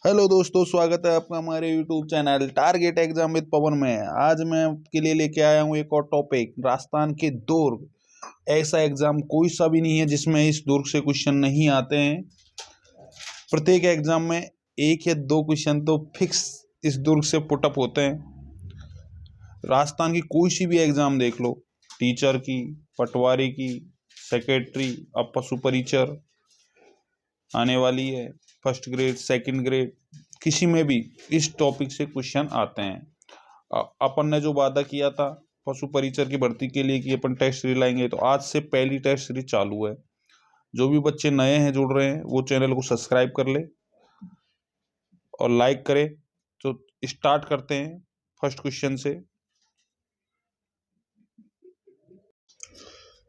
Hello दोस्तों, स्वागत है आपका हमारे YouTube channel target exam with Pawan में। आज मैं आपके लिए लेके आया हूँ एक और टॉपिक, राजस्थान के दुर्ग। ऐसा एग्जाम कोई सा भी नहीं है जिसमें इस दुर्ग से क्वेश्चन नहीं आते हैं। प्रत्येक एग्जाम में एक या दो क्वेश्चन तो फिक्स इस दुर्ग से पुटअप होते हैं। राजस्थान की कोई सी भी एग्जाम देख लो, टीचर की, पटवारी की, सेक्रेटरी, अब पशु परिचर आने वाली है, फर्स्ट ग्रेड, सेकंड ग्रेड, किसी में भी इस टॉपिक से क्वेश्चन आते हैं। अपन ने जो वादा किया था पशु परिचर की भर्ती के लिए कि अपन टेस्ट सीरीज लाएंगे, तो आज से पहली टेस्ट सीरीज चालू है। जो भी बच्चे नए हैं जुड़ रहे हैं वो चैनल को सब्सक्राइब कर ले और लाइक करें। तो स्टार्ट करते हैं फर्स्ट क्वेश्चन से।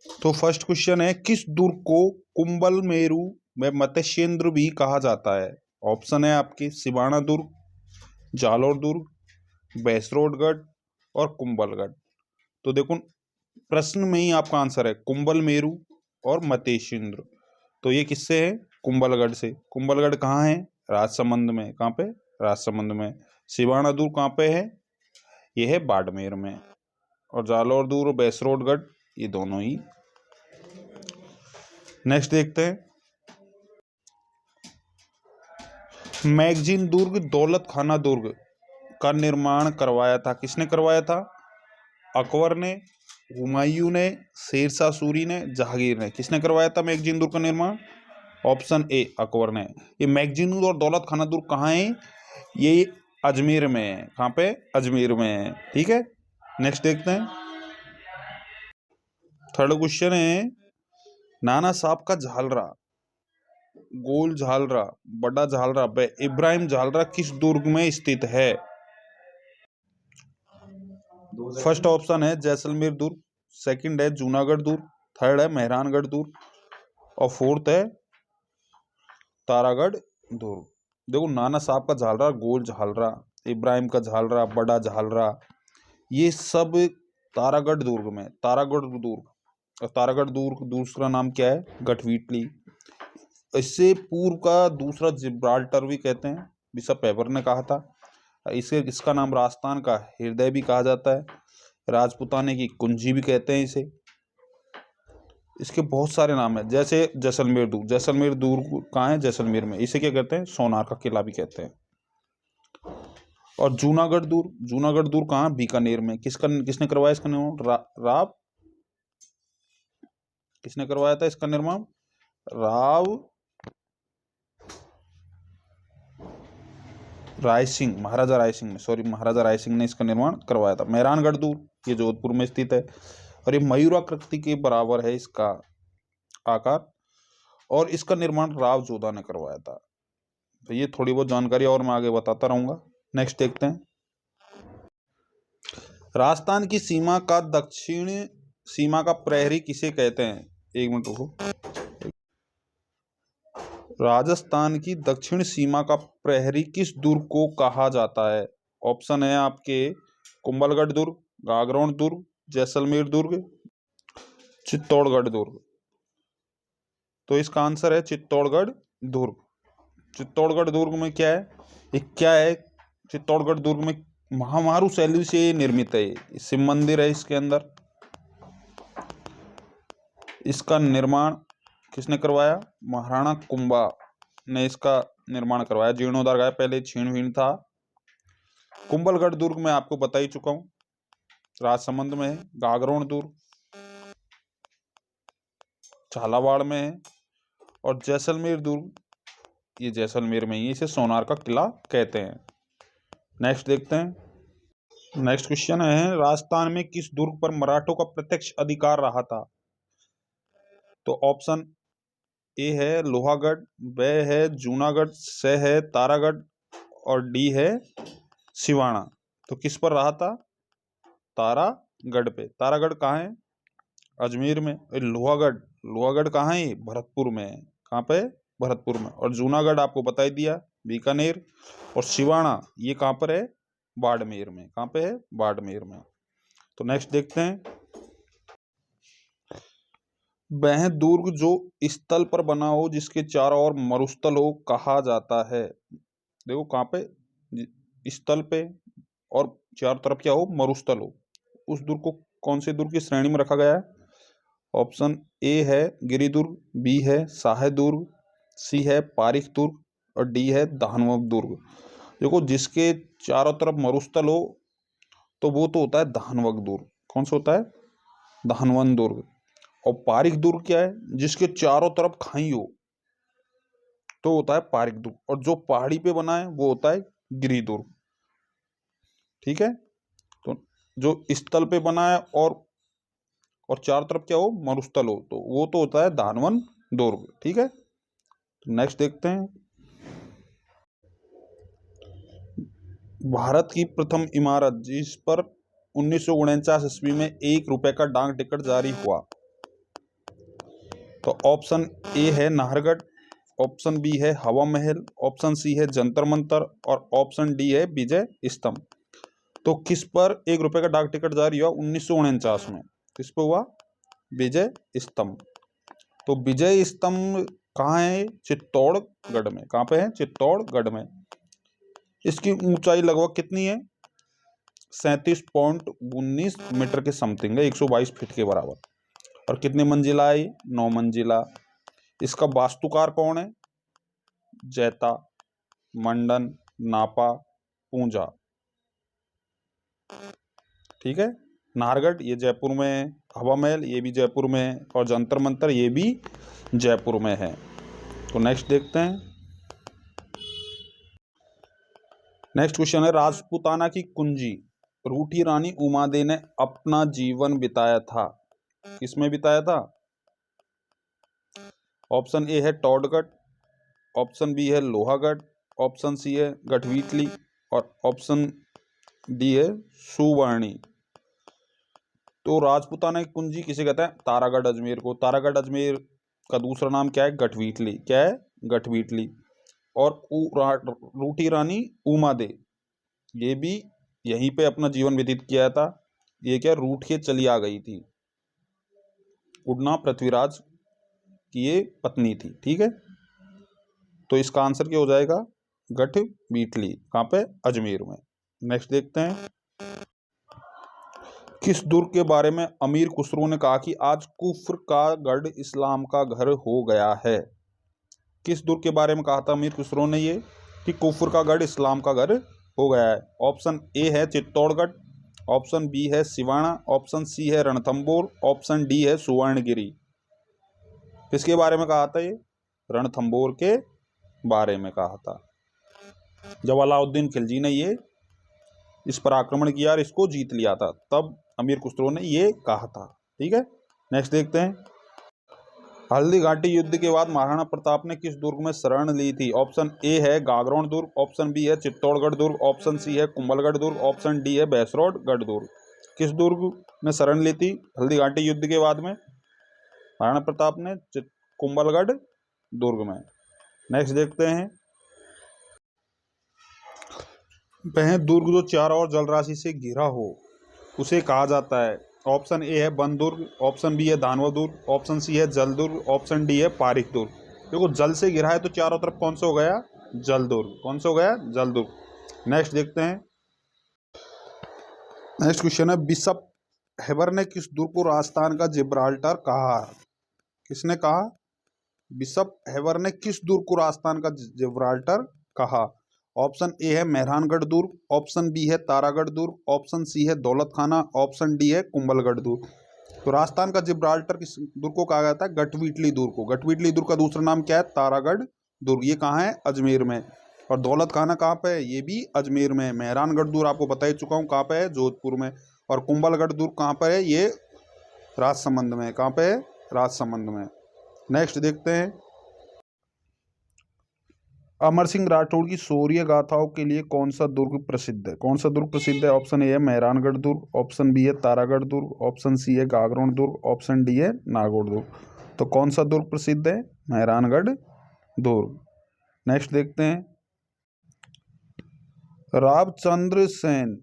तो फर्स्ट क्वेश्चन है, किस दुर्ग को कुंभल मेरू में मत्स्येंद्र भी कहा जाता है? ऑप्शन है आपके सिवाना दुर्ग, जालोर दुर्ग, बैसरोडगढ़ और कुंभलगढ़। तो देखो, प्रश्न में ही आपका आंसर है कुंभल मेरू और मत्स्येंद्र। तो ये किससे है? कुंभलगढ़ से। कुंभलगढ़ कहाँ है? राजसमंद में। कहाँ पे? राजसमंद में। सिवाना दुर्ग कहाँ पे है? ये है बाड़मेर में। और जालोर दुर्ग और बैसरोडगढ़ ये दोनों ही। नेक्स्ट देखते हैं, मैगजीन दुर्ग दौलत खाना दुर्ग का निर्माण करवाया था? किसने करवाया था? अकबर ने, हुमायूं ने, शेरशाह सूरी ने, जहांगीर ने। किसने करवाया था मैगजीन दुर्ग का निर्माण? ऑप्शन ए अकबर ने। ये मैगजीन और दौलत खाना दुर्ग कहाँ है? ये अजमेर में है। कहाँ पे? अजमेर में है। ठीक है, नेक्स्ट देखते हैं। थर्ड क्वेश्चन है, नाना साहब का झालरा, गोल झालरा, बड़ा झालरा व इब्राहिम झालरा किस दुर्ग में स्थित है? फर्स्ट ऑप्शन है जैसलमेर दुर्ग, सेकंड है जूनागढ़ दुर्ग, थर्ड है मेहरानगढ़ दुर्ग और फोर्थ है तारागढ़ दुर्ग। देखो, नाना साहब का झालरा, गोल झालरा, इब्राहिम का झालरा, बड़ा झालरा, ये सब तारागढ़ दुर्ग में। तारागढ़ दुर्ग, और तारागढ़ दुर्ग दूसरा नाम क्या है? गढ़वीटली। इससे पूर्व का दूसरा जिब्राल्टर भी कहते हैं, बिशप पेपर ने कहा था। इसका नाम राजस्थान का हृदय भी कहा जाता है, राजपुताने की कुंजी भी कहते हैं इसे। इसके बहुत सारे नाम हैं, जैसे जैसलमेर दुर्ग। जैसलमेर दुर्ग कहाँ है? जैसलमेर में। इसे क्या कहते हैं? सोनार का किला भी कहते हैं। और जूनागढ़ दुर्ग, जूनागढ़ दुर्ग कहाँ? बीकानेर में। किसने करवाया इसका निर्माण? राव। किसने करवाया था इसका निर्माण? राव राय सिंह, महाराजा राय सिंह ने, सॉरी, महाराजा राय सिंह ने इसका निर्माण करवाया था। मेहरानगढ़ दुर्ग ये जोधपुर में स्थित है और ये मयूराकृति के बराबर है इसका आकार, और इसका निर्माण राव जोधा ने करवाया था। तो ये थोड़ी बहुत जानकारी और मैं आगे बताता रहूंगा। नेक्स्ट देखते हैं, राजस्थान की सीमा का दक्षिण सीमा का प्रहरी किसे कहते हैं? एक मिनट रुको। राजस्थान की दक्षिण सीमा का प्रहरी किस दुर्ग को कहा जाता है? ऑप्शन है आपके कुंभलगढ़ दुर्ग, गागरोन दुर्ग, जैसलमेर दुर्ग, चित्तौड़गढ़ दुर्ग। तो इसका आंसर है चित्तौड़गढ़ दुर्ग। चित्तौड़गढ़ दुर्ग में क्या है? ये क्या है? चित्तौड़गढ़ दुर्ग में महामारू शैली से निर्मित है। शिव मंदिर है इसके अंदर। इसका निर्माण किसने करवाया? महाराणा कुंभा ने इसका निर्माण करवाया। जीर्णोद्धार का पहले छीण भीण था। कुंभलगढ़ दुर्ग में आपको बता ही चुका हूं, राजसमंद में है। गागरोन दुर्ग झालावाड़ में है। और जैसलमेर दुर्ग ये जैसलमेर में ही है। इसे सोनार का किला कहते हैं। नेक्स्ट देखते हैं। नेक्स्ट क्वेश्चन है, राजस्थान में किस दुर्ग पर मराठों का प्रत्यक्ष अधिकार रहा था? तो ऑप्शन ए है लोहागढ़, ब है जूनागढ़, स है तारागढ़ और डी है सिवाना। तो किस पर रहा था? तारागढ़ पे। तारागढ़ कहाँ है? अजमेर में। लोहागढ़, लोहागढ़ कहाँ है? भरतपुर में है। कहाँ पे? भरतपुर में। और जूनागढ़ आपको बता ही दिया, बीकानेर। और सिवाना ये कहाँ पर है? बाड़मेर में। कहाँ पे है? बाड़मेर में। तो नेक्स्ट देखते हैं, वह दुर्ग जो स्थल पर बना हो जिसके चारों ओर मरुस्थल हो कहा जाता है? देखो कहाँ पे, स्थल पे, और चारों तरफ क्या हो, मरुस्थल हो, उस दुर्ग को कौन से दुर्ग की श्रेणी में रखा गया है? ऑप्शन ए है गिरिदुर्ग, बी है साहे दुर्ग, सी है पारीख दुर्ग और डी है दाहनवक दुर्ग। देखो जिसके चारों तरफ मरुस्थल हो तो वो तो होता है दाहनवक दुर्ग। कौन सा होता है? दाहनवन दुर्ग। और पारीख दुर्ग क्या है? जिसके चारों तरफ खाई हो तो होता है पारीख दुर्ग, और जो पहाड़ी पे बना है वो होता है गिरिदुर्ग। ठीक है, तो जो स्थल पे बना है और चारों तरफ क्या हो, मरुस्थल हो, तो वो तो होता है दानवन दुर्ग। ठीक है, तो नेक्स्ट देखते हैं। भारत की प्रथम इमारत जिस पर 1949 ईस्वी में 1 रुपए का डाक टिकट जारी हुआ, तो ऑप्शन ए है नाहरगढ़, ऑप्शन बी है हवा महल, ऑप्शन सी है जंतर मंतर और ऑप्शन डी है विजय स्तंभ। तो किस पर 1 रुपए का डाक टिकट जारी हुआ 1949 में? किस पे हुआ? विजय स्तंभ। तो विजय स्तंभ कहाँ है? चित्तौड़गढ़ में। कहाँ पे है? चित्तौड़गढ़ में। इसकी ऊंचाई लगभग कितनी है? 37.19 मीटर के समथिंग है, 122 फीट के बराबर। और कितने मंजिला है? 9 मंजिला। इसका वास्तुकार कौन है? जैता, मंडन, नापा, पूंजा। ठीक है, नाहरगढ़ ये जयपुर में है, हवा महल ये भी जयपुर में है, और जंतर मंतर ये भी जयपुर में है। तो नेक्स्ट देखते हैं। नेक्स्ट क्वेश्चन है, राजपूताना की कुंजी रूठी रानी उमादे ने अपना जीवन बिताया था, किसमें बिताया था? ऑप्शन ए है टॉडगढ़, ऑप्शन बी है लोहागढ़, ऑप्शन सी है गढ़वीटली और ऑप्शन डी है सुवर्णी। तो राजपूताना की कुंजी किसे कहते हैं? तारागढ़ अजमेर को। तारागढ़ अजमेर का दूसरा नाम क्या है? गढ़वीटली। क्या है? गढ़वीटली। और रूठी रानी उमादे ये भी यहीं पे अपना जीवन व्यतीत किया था। ये क्या, रूठ के चली आ गई थी। उड़ना पृथ्वीराज की ये पत्नी थी। ठीक है, तो इसका आंसर क्या हो जाएगा? गढ़वीटली। कहाँ पे? अजमेर में। नेक्स्ट देखते हैं। किस दुर्ग के बारे में अमीर खुसरो ने कहा कि आज कुफ्र का गढ़ इस्लाम का घर हो गया है? किस दुर्ग के बारे में कहा था अमीर खुसरो ने ये, कि कुफ्र का गढ़ इस्लाम का घर हो गया है? ऑप्शन ए है चित्तौड़गढ़, ऑप्शन बी है सिवाना, ऑप्शन सी है रणथंबोर, ऑप्शन डी है सुवर्णगिरी। किसके बारे में कहा था ये? रणथंबोर के बारे में कहा था। जब अलाउद्दीन खिलजी ने ये इस पर आक्रमण किया और इसको जीत लिया था, तब अमीर खुसरो ने ये कहा था। ठीक है, नेक्स्ट देखते हैं। हल्दी घाटी युद्ध के बाद महाराणा प्रताप ने किस दुर्ग में शरण ली थी? ऑप्शन ए है गागरोन दुर्ग, ऑप्शन बी है चित्तौड़गढ़ दुर्ग, ऑप्शन सी है कुंभलगढ़ दुर्ग, ऑप्शन डी है भैंसरोडगढ़ दुर्ग। किस दुर्ग में शरण ली थी हल्दी घाटी युद्ध के बाद में महाराणा प्रताप ने? कुंभलगढ़ दुर्ग में। नेक्स्ट देखते हैं। वह दुर्ग जो चारों ओर जलराशि से घिरा हो उसे कहा जाता है? ऑप्शन ए है वन दुर्ग, ऑप्शन बी है दानव दुर्ग, ऑप्शन सी है जल दुर्ग, ऑप्शन डी है पारीख दुर्ग। देखो जल से घिरा है तो चारों तरफ कौन सा हो गया? जल दुर्ग। कौन सा हो गया? जल दुर्ग। नेक्स्ट देखते हैं। नेक्स्ट क्वेश्चन है, बिशप हेबर ने किस दुर्ग को राजस्थान का जिब्राल्टर कहा? किसने कहा? बिशप हेबर ने किस दुर्ग को राजस्थान का जिब्राल्टर कहा? ऑप्शन ए है मेहरानगढ़ दुर्ग, ऑप्शन बी है तारागढ़ दुर्ग, ऑप्शन सी है दौलत खाना, ऑप्शन डी है कुंभलगढ़ दुर्ग। तो राजस्थान का जिब्राल्टर किस दुर्ग को कहा जाता है? गढ़वीटली दुर्ग को। गढ़वीटली दुर्ग का दूसरा नाम क्या है? तारागढ़ दुर्ग। ये कहाँ है? अजमेर में। और दौलत खाना कहाँ पे है? ये भी अजमेर में है। मेहरानगढ़ दुर्ग आपको बता ही चुका हूँ कहाँ पे है, जोधपुर में। और कुंभलगढ़ दुर्ग कहाँ पर है? ये राजसमंद में। कहाँ पे है? राजसमंद में। नेक्स्ट देखते हैं। अमर सिंह राठौड़ की शौर्य गाथाओं के लिए कौन सा दुर्ग प्रसिद्ध है? कौन सा दुर्ग प्रसिद्ध है? ऑप्शन ए है मेहरानगढ़ दुर्ग, ऑप्शन बी है तारागढ़ दुर्ग, ऑप्शन सी है गागरोन दुर्ग, ऑप्शन डी है नागौर दुर्ग। तो कौन सा दुर्ग प्रसिद्ध है? मेहरानगढ़ दुर्ग। नेक्स्ट देखते हैं। रावचंद्र सेन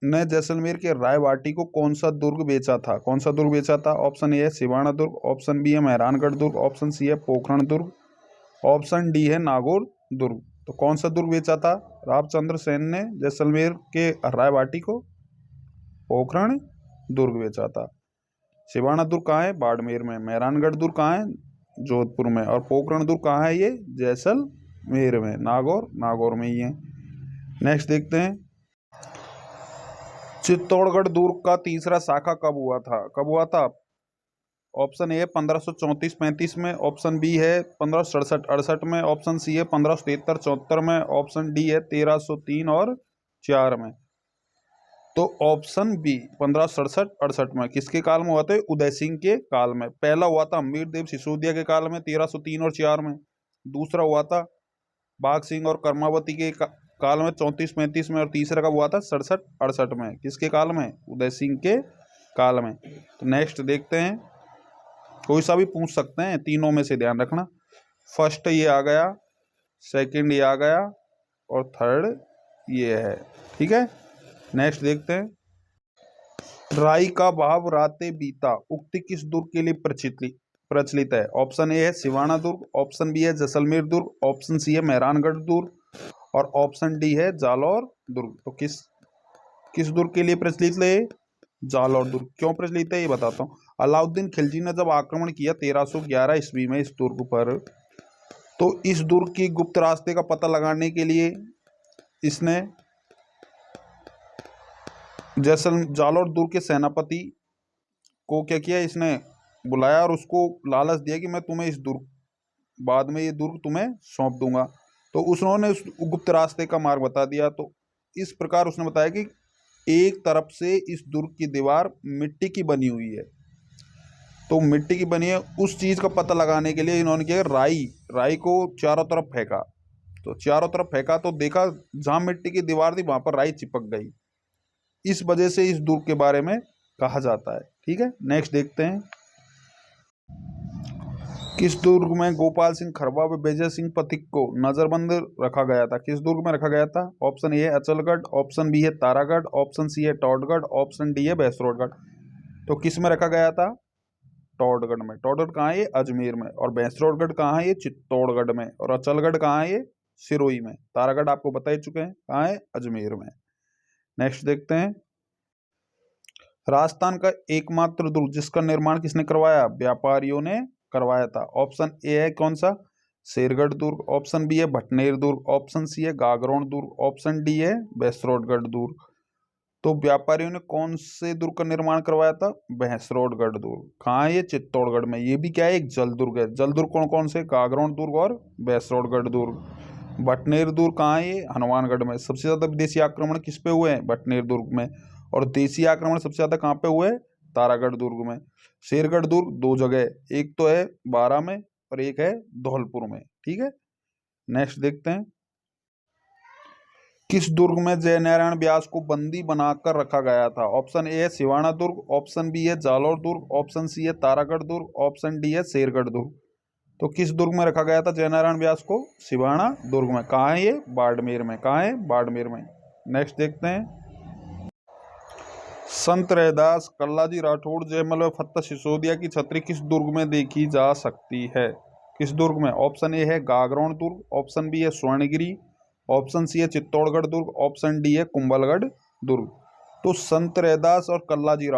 ने जैसलमेर के रायवाटी को कौन सा दुर्ग बेचा था? कौन सा दुर्ग बेचा था? ऑप्शन ए है सिवाना दुर्ग, ऑप्शन बी है मेहरानगढ़ दुर्ग, ऑप्शन सी है पोखरण दुर्ग, ऑप्शन डी है नागौर दुर्ग। तो कौन सा दुर्ग बेचा था रामचंद्र सेन ने जैसलमेर के रायबाटी को? पोखरण दुर्ग बेचा था। सिवाना दुर्ग कहाँ है? बाड़मेर में। मेहरानगढ़ दुर्ग कहाँ है? जोधपुर में। और पोखरण दुर्ग कहाँ है? ये जैसलमेर में। नागौर में ही है। नेक्स्ट देखते हैं, चित्तौड़गढ़ दुर्ग का तीसरा शाखा कब हुआ था? ऑप्शन ए है 1534-35 में, ऑप्शन बी है 1567-68 में, ऑप्शन सी है 1573-74 में, ऑप्शन डी है 1303 और 4 में। तो ऑप्शन बी 1567-68 में किसके काल में हुआ था? उदय सिंह के काल में। पहला हुआ था अमीरदेव सिसोदिया के काल में 1303 और 4 में। दूसरा हुआ था बाघ सिंह और कर्मावती के काल में 34-35 में। और तीसरा कब हुआ था? 67-68 में। किसके काल में? उदय सिंह के काल में। तो नेक्स्ट देखते हैं, कोई सा भी पूछ सकते हैं, तीनों में से ध्यान रखना। फर्स्ट ये आ गया, सेकंड ये आ गया और थर्ड ये है। ठीक है, नेक्स्ट देखते हैं, राई का भाव राते बीता उक्ति किस दुर्ग के लिए प्रचलित है? ऑप्शन ए है सिवाना दुर्ग, ऑप्शन बी है जैसलमेर दुर्ग, ऑप्शन सी है मेहरानगढ़ दुर्ग और ऑप्शन डी है जालौर दुर्ग। तो किस दुर्ग के लिए प्रचलित है? जालौर दुर्ग। क्यों प्रचलित है ये बताता हूँ। अलाउद्दीन खिलजी ने जब आक्रमण किया 1311 ईस्वी में इस दुर्ग पर, तो इस दुर्ग की गुप्त रास्ते का पता लगाने के लिए इसने जालौर दुर्ग के सेनापति को क्या किया, इसने बुलाया और उसको लालच दिया कि मैं तुम्हें इस दुर्ग, बाद में ये दुर्ग तुम्हें सौंप दूंगा। तो उन्होंने उस गुप्त रास्ते का मार्ग बता दिया। तो इस प्रकार उसने बताया कि एक तरफ से इस दुर्ग की दीवार मिट्टी की बनी हुई है, तो मिट्टी की बनी है, उस चीज़ का पता लगाने के लिए इन्होंने किया, राई को चारों तरफ फेंका। तो चारों तरफ फेंका तो देखा जहाँ मिट्टी की दीवार थी वहां पर राई चिपक गई। इस वजह से इस दुर्ग के बारे में कहा जाता है। ठीक है, नेक्स्ट देखते हैं, किस दुर्ग में गोपाल सिंह खरबा व विजय सिंह पथिक को नजरबंद रखा गया था? किस दुर्ग में रखा गया था? ऑप्शन ए है अचलगढ़, ऑप्शन बी है तारागढ़, ऑप्शन सी है टॉडगढ़, ऑप्शन डी है भैंसरोडगढ़। तो किस में रखा गया था? टॉडगढ़ में। टॉडगढ़ कहाँ है? ये अजमेर में। और भैंसरोडगढ़ कहाँ है? ये चित्तौड़गढ़ में। और अचलगढ़ कहाँ है? ये सिरोही में। तारागढ़ आपको बता ही चुके हैं कहाँ है, अजमेर में। नेक्स्ट देखते हैं, राजस्थान का एकमात्र दुर्ग जिसका निर्माण किसने करवाया? व्यापारियों ने करवाया था। ऑप्शन ए है कौन सा? शेरगढ़ दुर्ग, ऑप्शन बी है भटनेर दुर्ग, ऑप्शन सी है गागरोन दुर्ग, ऑप्शन डी है भैंसरोडगढ़ दुर्ग। तो व्यापारियों ने कौन से दुर्ग का निर्माण करवाया था? भैंसरोडगढ़ दुर्ग। कहाँ है ये? चित्तौड़गढ़ में। ये भी क्या है? एक जल दुर्ग है। जल दुर्ग कौन कौन से? गागरोन दुर्ग और भैंसरोडगढ़ दुर्ग। भटनेर दुर्ग कहाँ है? ये हनुमानगढ़ में। सबसे ज्यादा विदेशी आक्रमण किस पे हुए हैं? भटनेर दुर्ग में। और देशी आक्रमण सबसे ज्यादा कहाँ पे हुए? तारागढ़ दुर्ग में। शेरगढ़ दुर्ग दो जगह, एक तो है बारा में और एक है धौलपुर में। ठीक है, नेक्स्ट देखते हैं, किस दुर्ग में जयनारायण व्यास को बंदी बनाकर रखा गया था? ऑप्शन ए है सिवाना दुर्ग, ऑप्शन बी है जालौर दुर्ग, ऑप्शन सी है तारागढ़ दुर्ग, ऑप्शन डी है शेरगढ़ दुर्ग। तो किस दुर्ग में रखा गया था जयनारायण व्यास को? सिवाना दुर्ग में। कहाँ है ये? बाड़मेर में। कहाँ है? बाड़मेर में। नेक्स्ट देखते हैं, संत रैदास, कल्लाजी राठौड़, जयमल व फत्ता सिसोदिया की छतरी किस दुर्ग में देखी जा सकती है? किस दुर्ग में? ऑप्शन ए है गागरोन दुर्ग, ऑप्शन बी है स्वर्णगिरी, ऑप्शन सी है चित्तौड़गढ़ दुर्ग, ऑप्शन डी है कुंभलगढ़ दुर्ग। तो संत रैदास और कल्लाजी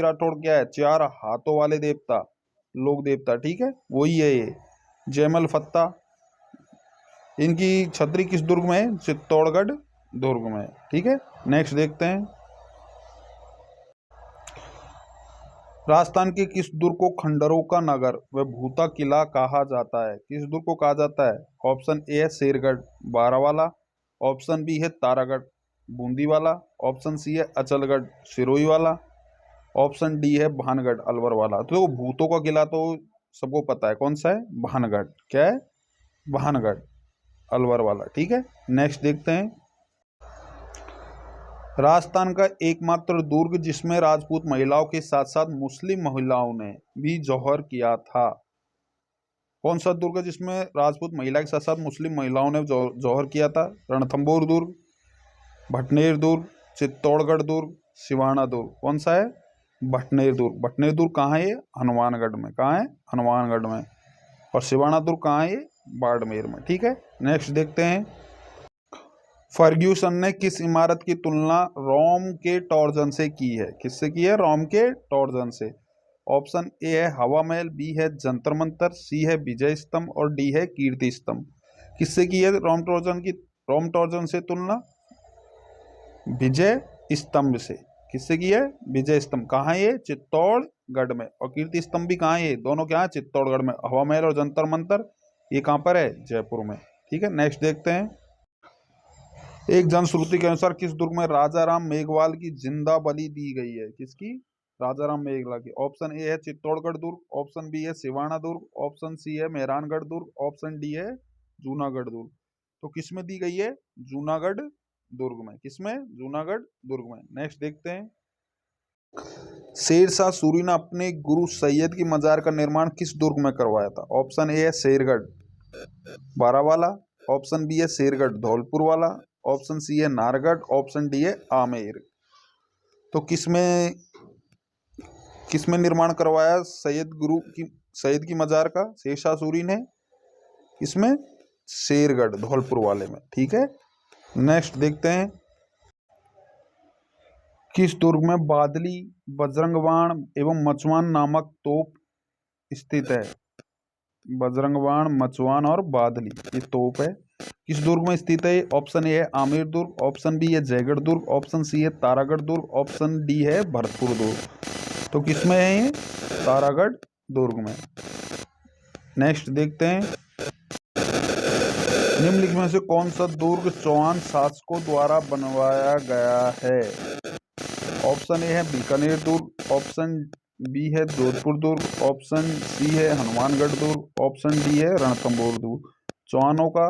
राठौड़ क्या है? चार हाथों वाले देवता, लोक देवता। ठीक है, वही है ये। जयमल फत्ता, इनकी छतरी किस दुर्ग में है? चित्तौड़गढ़ दुर्ग में। ठीक है, नेक्स्ट देखते हैं, राजस्थान के किस दुर्ग को खंडरों का नगर व भूता किला कहा जाता है? किस दुर्ग को कहा जाता है? ऑप्शन ए है शेरगढ़ बारा वाला, ऑप्शन बी है तारागढ़ बूंदी वाला, ऑप्शन सी है अचलगढ़ सिरोही वाला, ऑप्शन डी है भानगढ़ अलवर वाला। तो भूतों का किला तो सबको पता है, कौन सा है? भानगढ़। क्या है? भानगढ़ अलवर वाला। ठीक है, नेक्स्ट देखते हैं, राजस्थान का एकमात्र दुर्ग जिसमें राजपूत महिलाओं के साथ साथ मुस्लिम महिलाओं ने भी जौहर किया था। कौन सा दुर्ग है जिसमें राजपूत महिला के साथ साथ मुस्लिम महिलाओं ने जौहर किया था? रणथंभौर दुर्ग, भटनेर दुर्ग, चित्तौड़गढ़ दुर्ग, सिवाना दुर्ग। कौन सा है? भटनेर दुर्ग। भटनेर दुर्ग कहाँ है? हनुमानगढ़ में। कहाँ है? हनुमानगढ़ में। और सिवाना दुर्ग कहाँ है? बाड़मेर में। ठीक है, नेक्स्ट देखते हैं। फर्ग्यूसन ने किस इमारत की तुलना रोम के टॉर्जन से की है? किससे की है? रोम के टॉर्जन से। ऑप्शन ए है हवा महल, बी है जंतर मंतर, सी है विजय स्तंभ और डी है कीर्ति स्तंभ। किससे की है रोम टॉर्जन से तुलना? विजय स्तंभ से। किससे की है? विजय स्तंभ। कहाँ है ये? चित्तौड़गढ़ में। और कीर्ति स्तंभ भी कहाँ है? ये दोनों क्या है? चित्तौड़गढ़ में। हवा महल और जंतर मंतर ये कहाँ पर है? जयपुर में। ठीक है, नेक्स्ट देखते हैं। एक जनश्रुति के अनुसार किस दुर्ग में राजा राम मेघवाल की जिंदा बलि दी गई है? किसकी? राजा राम मेघवाल की। ऑप्शन ए है चित्तौड़गढ़ दुर्ग, ऑप्शन बी है सिवाना दुर्ग, ऑप्शन सी है मेहरानगढ़ दुर्ग, ऑप्शन डी है जूनागढ़ दुर्ग। तो किस में दी गई है? जूनागढ़ दुर्ग में। किसमें? जूनागढ़ दुर्ग में। नेक्स्ट देखते हैं। शेरशाह सूरी ने अपने गुरु सैयद की मजार का निर्माण किस दुर्ग में करवाया था? ऑप्शन ए है शेरगढ़ बारावाला, ऑप्शन बी है शेरगढ़ धौलपुर वाला, ऑप्शन सी है नारगढ़, ऑप्शन डी है आमेर। तो किसमें निर्माण करवाया सैयद की मजार का शेरशाह सूरी ने? किसमें? शेरगढ़ धौलपुर वाले में। ठीक है, नेक्स्ट देखते हैं। किस दुर्ग में बादली, बजरंग बाण एवं मचवान नामक तोप स्थित है? बजरंग बाण, मचवान और बादली ये तोप है। किस दुर्ग में स्थित है? ऑप्शन ए है आमेर दुर्ग, ऑप्शन बी है जयगढ़ दुर्ग, ऑप्शन सी है तारागढ़ दुर्ग, ऑप्शन डी है भरतपुर दुर्ग। तो किस में है ये? तारागढ़ दुर्ग में। नेक्स्ट देखते हैं। निम्नलिखित में से कौन सा दुर्ग चौहान शासकों द्वारा बनवाया गया है? ऑप्शन ए है बीकानेर दुर्ग, ऑप्शन बी है जोधपुर दुर्ग, ऑप्शन सी है हनुमानगढ़ दुर्ग, ऑप्शन डी है रणथंभौर दुर्ग। चौहानों का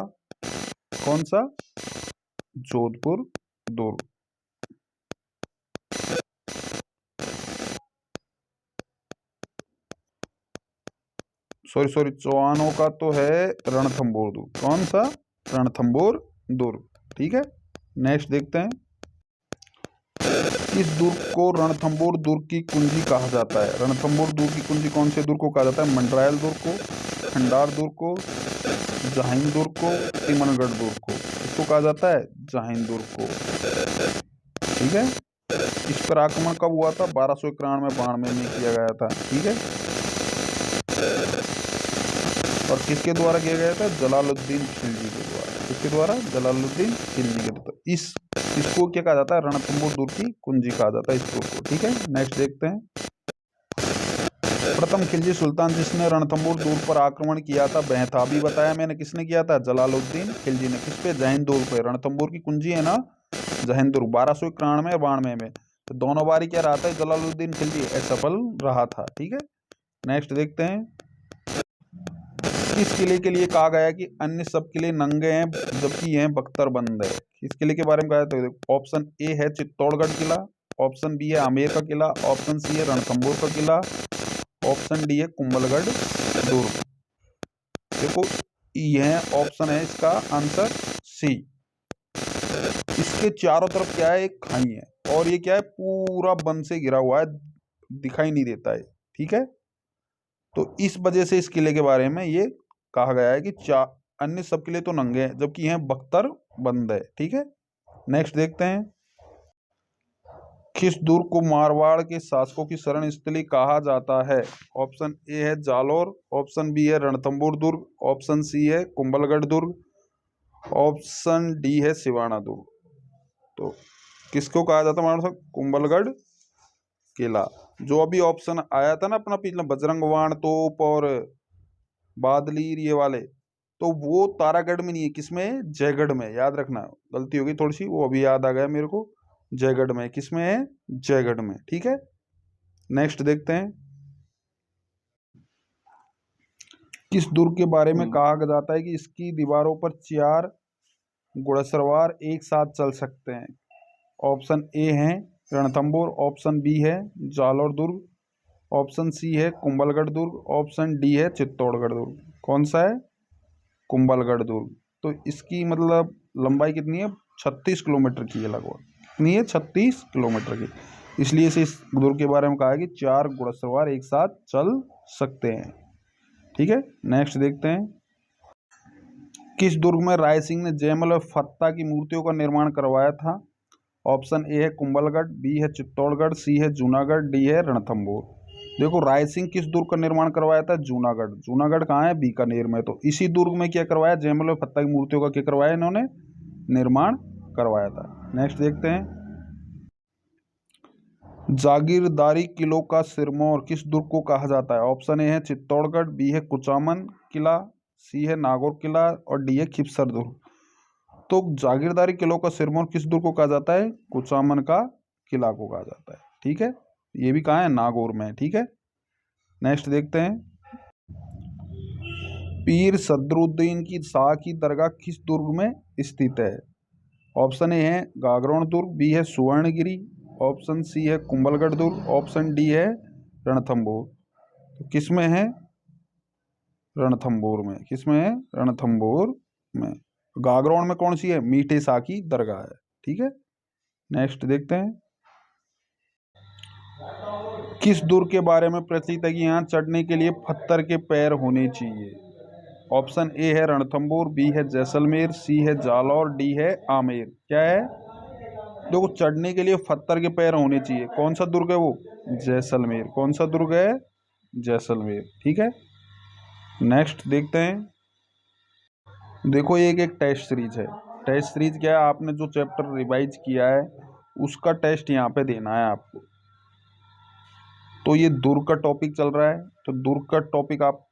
कौन सा? जोधपुर दुर्ग। सॉरी चौहानों का तो है रणथंभौर दुर्ग। कौन सा? रणथंभौर दुर्ग। ठीक है, नेक्स्ट देखते हैं। इस दुर्ग को रणथंभौर दुर्ग की कुंजी कहा जाता है? रणथंभौर दुर्ग की कुंजी कौन से दुर्ग को कहा जाता है? मंडरायल दुर्ग को, खंडार दुर्ग को, जहाइन दुर्ग को, तिमनगढ़ दुर्ग को। इसको कहा जाता है जहाइन दुर्ग को। ठीक है, इस पर आक्रमण कब हुआ था? 1291 बाड़मेर में किया गया था। ठीक है, और किसके द्वारा किया गया था? जलालुद्दीन खिलजी के द्वारा। किसके द्वारा? जलालुद्दीन खिलजी के द्वारा। इसको क्या कहा जाता है? रणथंभौर दुर्ग की कुंजी कहा जाता है इस दुर्ग को। ठीक है, नेक्स्ट देखते हैं। प्रथम खिलजी सुल्तान जिसने रणथंभौर दुर्ग पर आक्रमण किया था वह था, अभी बताया मैंने, किसने किया था? जलालुद्दीन खिलजी ने। किस पे? जैन दुर्ग पे। रणथंभौर की कुंजी है ना जैन दुर्ग। 1291 और 92 में तो दोनों बारी क्या रहा था? जलालुद्दीन खिलजी असफल रहा था। ठीक है, नेक्स्ट देखते हैं। किस किले के लिए कहा गया कि अन्य सब किले नंगे हैं जबकि यह बख्तर बंद है? किस किले के बारे में कहा जाता है? ऑप्शन ए है चित्तौड़गढ़ किला, ऑप्शन बी है आमेर का किला, ऑप्शन सी है रणथंभौर का किला, ऑप्शन डी है कुंभलगढ़ दुर्ग। देखो यह ऑप्शन है इसका आंसर सी। इसके चारों तरफ क्या है? एक खाई है और ये क्या है? पूरा वन से घिरा हुआ है, दिखाई नहीं देता है। ठीक है, तो इस वजह से इस किले के बारे में ये कहा गया है कि अन्य सब किले तो नंगे हैं जबकि यह बख्तर बंद है। ठीक है, नेक्स्ट देखते हैं। किस दुर्ग को मारवाड़ के शासकों की शरण स्थली कहा जाता है? ऑप्शन ए है जालौर, ऑप्शन बी है रणथंभौर दुर्ग, ऑप्शन सी है कुंभलगढ़ दुर्ग, ऑप्शन डी है सिवाना दुर्ग। तो किसको कहा जाता है? हमारे कुंभलगढ़ किला। जो अभी ऑप्शन आया था ना अपना पिछला, बजरंग बाण तोप और बादलीर ये वाले, तो वो तारागढ़ में नहीं है। किसमें? जयगढ़ में। याद रखना, गलती होगी थोड़ी सी, वो अभी याद आ गया मेरे को। जयगढ़ में। किसमें है? जयगढ़ में। ठीक है, नेक्स्ट देखते हैं। किस दुर्ग के बारे में कहा जाता है कि इसकी दीवारों पर 4 घुड़सवार एक साथ चल सकते हैं? ऑप्शन ए है रणथंभौर, ऑप्शन बी है जालौर दुर्ग, ऑप्शन सी है कुंभलगढ़ दुर्ग, ऑप्शन डी है चित्तौड़गढ़ दुर्ग। कौन सा है? कुंभलगढ़ दुर्ग। तो इसकी मतलब लंबाई कितनी है? 36 किलोमीटर की है लगभग। कितनी है? 36 किलोमीटर की। इसलिए से इस दुर्ग के बारे में कहा है कि 4 घुड़सवार एक साथ चल सकते हैं। ठीक है, नेक्स्ट देखते हैं। किस दुर्ग में राय सिंह ने जयमल और फत्ता की मूर्तियों का निर्माण करवाया था? ऑप्शन ए है कुंभलगढ़, बी है चित्तौड़गढ़, सी है जूनागढ़, डी है रणथंभौर। देखो, राय सिंह किस दुर्ग का निर्माण करवाया था? जूनागढ़। जूनागढ़ कहाँ है? बीकानेर में। तो इसी दुर्ग में क्या करवाया? जयमल और फत्ता की मूर्तियों का क्या करवाया इन्होंने? निर्माण करवाया था। नेक्स्ट देखते हैं, जागीरदारी किलों का सिरमौर किस दुर्ग को कहा जाता है? ऑप्शन ए है चित्तौड़गढ़, बी है कुचामन किला, सी है नागौर किला और डी है खिपसर दुर्ग। तो जागीरदारी किलों का सिरमौर किस दुर्ग को कहा जाता है? कुचामन का किला को कहा जाता है। ठीक है, ये भी कहाँ है? नागौर में। ठीक है, नेक्स्ट देखते हैं, पीर सदरुद्दीन की शाह की दरगाह किस दुर्ग में स्थित है? ऑप्शन ए है गागरोन दुर्ग, बी है सुवर्णगिरी, ऑप्शन सी है कुंभलगढ़ दुर्ग, ऑप्शन डी है रणथंभौर। तो किस में है? रणथंभौर में। किस में है? रणथंभौर में। गागरोन में कौन सी है? मीठे शाह की दरगाह है। ठीक है, नेक्स्ट देखते हैं, किस दुर्ग के बारे में प्रचलित है कि यहाँ चढ़ने के लिए पत्थर के पैर होने चाहिए? ऑप्शन ए है रणथंभौर, बी है जैसलमेर, सी है जालौर, डी है आमेर। क्या है? देखो, चढ़ने के लिए पत्थर के पैर होने चाहिए। कौन सा दुर्ग है वो? जैसलमेर। कौन सा दुर्ग है? जैसलमेर। ठीक है, नेक्स्ट देखते हैं, देखो ये एक टेस्ट सीरीज है। टेस्ट सीरीज क्या है? आपने जो चैप्टर रिवाइज किया है उसका टेस्ट यहाँ पे देना है आपको। तो ये दुर्ग का टॉपिक चल रहा है, तो दुर्ग का टॉपिक आप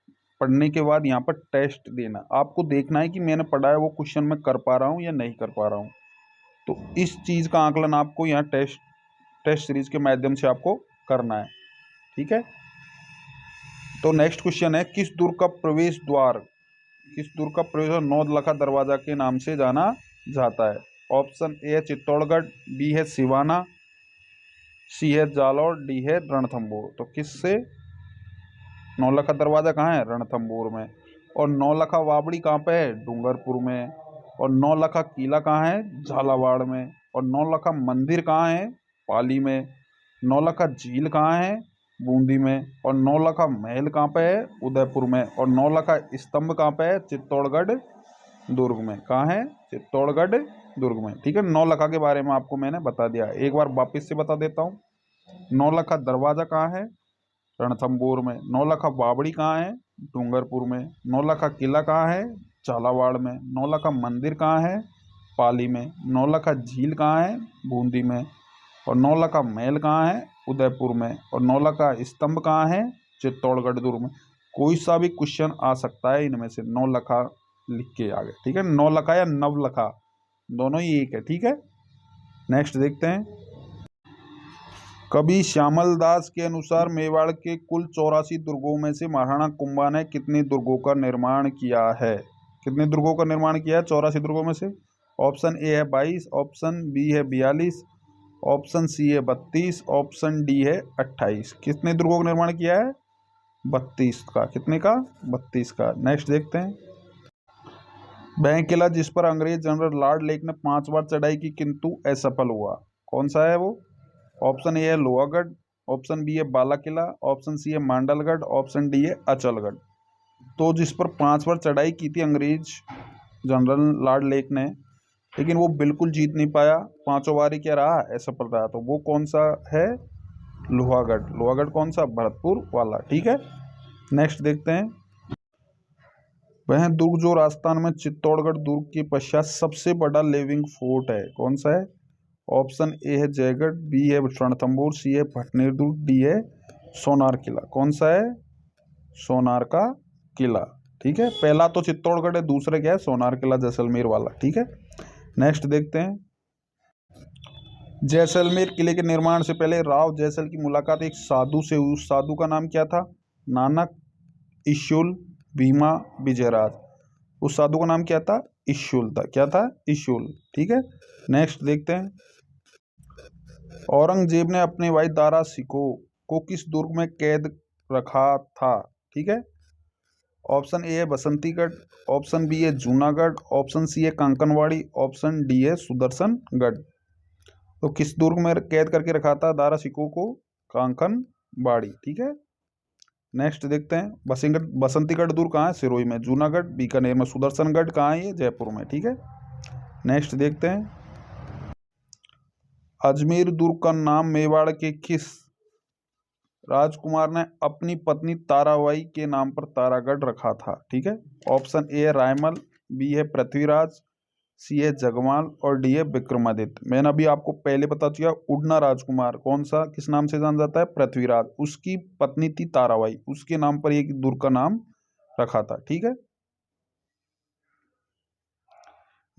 पढ़ने के बाद यहाँ पर टेस्ट देना। आपको देखना है कि मैंने पढ़ा है वो क्वेश्चन मैं कर पा रहा हूँ या नहीं कर पा रहा हूँ। तो इस चीज़ का आकलन आपको यहाँ टेस्ट सीरीज के माध्यम से आपको करना है। ठीक है, तो नेक्स्ट क्वेश्चन है, किस दुर्ग का प्रवेश द्वार नौलखा दरवाजा के नाम से जाना जाता है? ऑप्शन ए है चित्तौड़गढ़, बी है सिवाना, सी है जालौर, डी है रणथंभौर। तो किससे? नौलखा दरवाजा कहाँ है? रणथंभौर में। और नौलखा वावड़ी कहाँ पे है? डूंगरपुर में। और नौलखा किला कहाँ है? झालावाड़ में। और नौलखा मंदिर कहाँ है? पाली में। नौलखा झील कहाँ है? बूंदी में। और नौलखा महल कहाँ पे है? उदयपुर में। और नौलखा स्तंभ कहाँ पे है? चित्तौड़गढ़ दुर्ग में। कहाँ है? चित्तौड़गढ़ दुर्ग में। ठीक है, नौलखा के बारे में आपको मैंने बता दिया। एक बार वापस से बता देता हूँ, नौलखा दरवाजा कहाँ है? रणथंभौर में। नौलखा बावड़ी कहाँ है? डूंगरपुर में। नौलखा किला कहाँ है? झालावाड़ में। नौलखा मंदिर कहाँ है? पाली में। नौलखा झील कहाँ है? बूंदी में। और नौलखा महल कहाँ है? उदयपुर में। और नौलखा स्तंभ कहाँ है? चित्तौड़गढ़ दुर्ग में। कोई सा भी क्वेश्चन आ सकता है इनमें से। नौलखा लिख के आगे। ठीक है, नौलखा या नवलखा दोनों ही एक है। ठीक है, नेक्स्ट देखते हैं, कवि श्यामल दास के अनुसार मेवाड़ के कुल 84 दुर्गों में से महाराणा कुंभा ने कितने दुर्गों का निर्माण किया है? कितने दुर्गों का निर्माण किया है 84 दुर्गों में से? ऑप्शन ए है 22, ऑप्शन बी है 42, ऑप्शन सी है 32, ऑप्शन डी है 28। कितने दुर्गों का निर्माण किया है? 32 का। कितने का? 32 का। नेक्स्ट देखते हैं, वह किला जिस पर अंग्रेज जनरल लॉर्ड लेक ने 5 बार चढ़ाई की किंतु असफल हुआ, कौन सा है वो? ऑप्शन ए है लोहागढ़, ऑप्शन बी है बाला किला, ऑप्शन सी है मांडलगढ़, ऑप्शन डी है अचलगढ़। तो जिस पर 5 बार चढ़ाई की थी अंग्रेज जनरल लॉर्ड लेक ने, लेकिन वो बिल्कुल जीत नहीं पाया, 5 बार ही क्या रहा? असफल रहा। तो वो कौन सा है? लोहागढ़। लोहागढ़ कौन सा? भरतपुर वाला। ठीक है, नेक्स्ट देखते हैं, वह दुर्ग जो राजस्थान में चित्तौड़गढ़ दुर्ग के पश्चात सबसे बड़ा लिविंग फोर्ट है, कौन सा है? ऑप्शन ए है जयगढ़, बी है रणथंभौर, सी है भटनेर दुर्ग, डी है सोनार किला। कौन सा है? सोनार का किला। ठीक है, पहला तो चित्तौड़गढ़ है, दूसरा क्या है? सोनार किला जैसलमेर वाला। ठीक है, नेक्स्ट देखते हैं, जैसलमेर किले के निर्माण से पहले राव जैसल की मुलाकात एक साधु से हुई। उस साधु का नाम क्या था? नानक, इशुल, भीमा, विजयराज। उस साधु का नाम क्या था? इशुल था। क्या था? इशुल। ठीक है, नेक्स्ट देखते हैं, औरंगजेब ने अपने भाई दारा शिकोह को किस दुर्ग में कैद रखा था? ठीक है, ऑप्शन ए है बसंतीगढ़, ऑप्शन बी है जूनागढ़, ऑप्शन सी है कांकनवाड़ी, ऑप्शन डी है सुदर्शनगढ़। तो किस दुर्ग में कैद करके रखा था दारा शिकोह को? कांकनवाड़ी। ठीक है, नेक्स्ट देखते हैं बसंतीगढ़ दुर्ग कहाँ है, सिरोही में। जूनागढ़ बीकानेर में। सुदर्शनगढ़ कहाँ है, ये जयपुर में। ठीक है, नेक्स्ट देखते हैं अजमेर दुर्ग का नाम मेवाड़ के किस राजकुमार ने अपनी पत्नी ताराबाई के नाम पर तारागढ़ रखा था। ठीक है, ऑप्शन ए है रायमल, बी है पृथ्वीराज, सी है जगमाल और डी है विक्रमादित्य। मैंने अभी आपको पहले बता दिया, उड़ना राजकुमार कौन सा किस नाम से जाना जाता है, पृथ्वीराज। उसकी पत्नी थी ताराबाई, उसके नाम पर एक दुर्ग का नाम रखा था। ठीक है,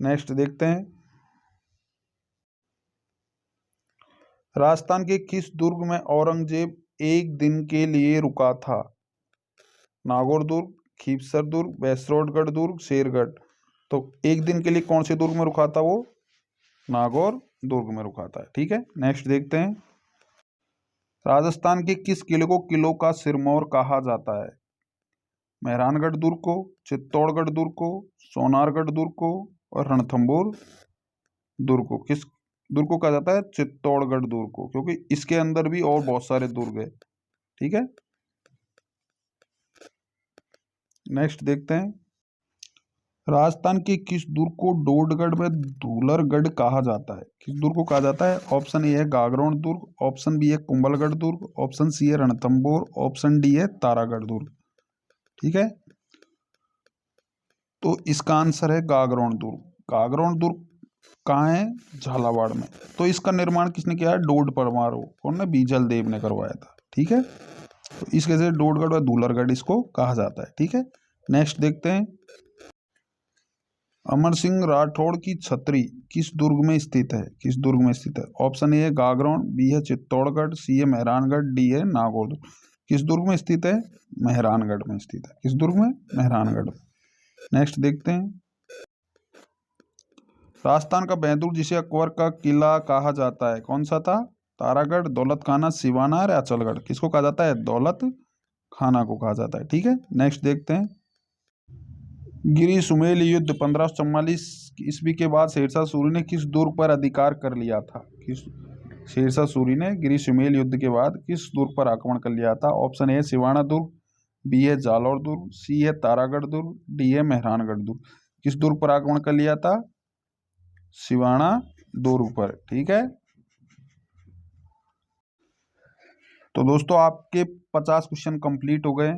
नेक्स्ट देखते हैं राजस्थान के किस दुर्ग में औरंगजेब एक दिन के लिए रुका था। नागौर दुर्ग, खीपसर दुर्ग, वैसरोडगढ़ दुर्ग, शेरगढ़। तो एक दिन के लिए कौन से दुर्ग में रुका था, वो नागौर दुर्ग में रुका था। ठीक है, नेक्स्ट देखते हैं राजस्थान के किस किले को किलों का सिरमौर कहा जाता है। मेहरानगढ़ दुर्ग को, चित्तौड़गढ़ दुर्ग को, सोनारगढ़ दुर्ग को और रणथंभौर दुर्ग को। किस दुर्ग को कहा जाता है, चित्तौड़गढ़ दुर्ग को, क्योंकि इसके अंदर भी और बहुत सारे दुर्ग है। ठीक है, नेक्स्ट देखते हैं राजस्थान के किस दुर्ग को डोडगढ़ में धूलरगढ़ कहा जाता है। किस दुर्ग को कहा जाता है, ऑप्शन ए है गागरोन दुर्ग, ऑप्शन बी है कुंभलगढ़ दुर्ग, ऑप्शन सी है रणथंभौर, ऑप्शन डी है तारागढ़ दुर्ग। ठीक है, तो इसका आंसर है गागरोन दुर्ग। गागरोन दुर्ग कहाँ है, झालावाड़ में। तो इसका निर्माण किसने किया है, डोड परमार कौन ने, बीजल देव ने करवाया था। ठीक है, तो इस वजह से डोडगढ़ और धूलरगढ़ इसको कहा जाता है। ठीक है, नेक्स्ट देखते हैं अमर सिंह राठौड़ की छतरी किस दुर्ग में स्थित है। किस दुर्ग में स्थित है, ऑप्शन ए है गागरोन, बी है चित्तौड़गढ़, सी है मेहरानगढ़, डी है नागौर दुर्ग। किस दुर्ग में स्थित है, मेहरानगढ़ में स्थित है। किस दुर्ग में, मेहरानगढ़। नेक्स्ट देखते हैं राजस्थान का बैतूल जिसे अकबर का किला कहा जाता है कौन सा था, तारागढ़, दौलत खाना, सिवाना और अचलगढ़। किसको कहा जाता है, दौलत खाना को कहा जाता है। ठीक है, नेक्स्ट देखते हैं गिरी सुमेल युद्ध 1544 ईस्वी के बाद शेरशाह सूरी ने किस दुर्ग पर अधिकार कर लिया था। किस शेरशाह सूरी ने गिरी सुमेल युद्ध के बाद किस दुर्ग पर आक्रमण कर लिया था, ऑप्शन ए सिवाना दुर्ग, बी है जालौर दुर्ग, सी है तारागढ़ दुर्ग, डी है मेहरानगढ़ दुर्ग। किस दुर्ग पर आक्रमण कर लिया था, सिवाना दुर्ग पर। ठीक है, तो दोस्तों आपके 50 क्वेश्चन कंप्लीट हो गए।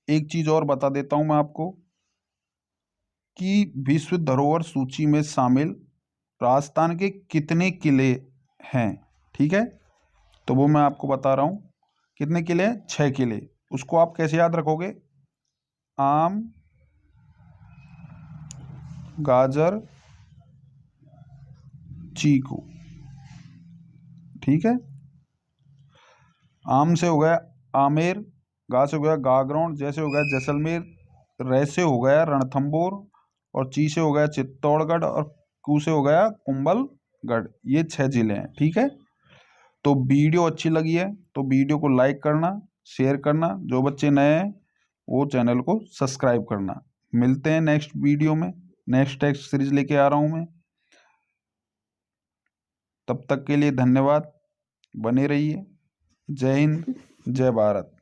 एक चीज और बता देता हूं मैं आपको कि विश्व धरोहर सूची में शामिल राजस्थान के कितने किले हैं। ठीक है, तो वो मैं आपको बता रहा हूं कितने किले हैं, 6 किले। उसको आप कैसे याद रखोगे, आम, गाजर, चीकू। ठीक है, आम से हो गया आमेर, गा से हो गया गागरोन, जैसे हो गया जैसलमेर, रै से हो गया रणथंभौर और ची से हो गया चित्तौड़गढ़ और कू से हो गया कुंभलगढ़। ये 6 जिले हैं। ठीक है, तो वीडियो अच्छी लगी है तो वीडियो को लाइक करना, शेयर करना, जो बच्चे नए हैं वो चैनल को सब्सक्राइब करना। मिलते हैं नेक्स्ट वीडियो में, नेक्स्ट टेस्ट सीरीज लेके आ रहा हूँ मैं। तब तक के लिए धन्यवाद, बने रहिए। जय हिंद, जय भारत।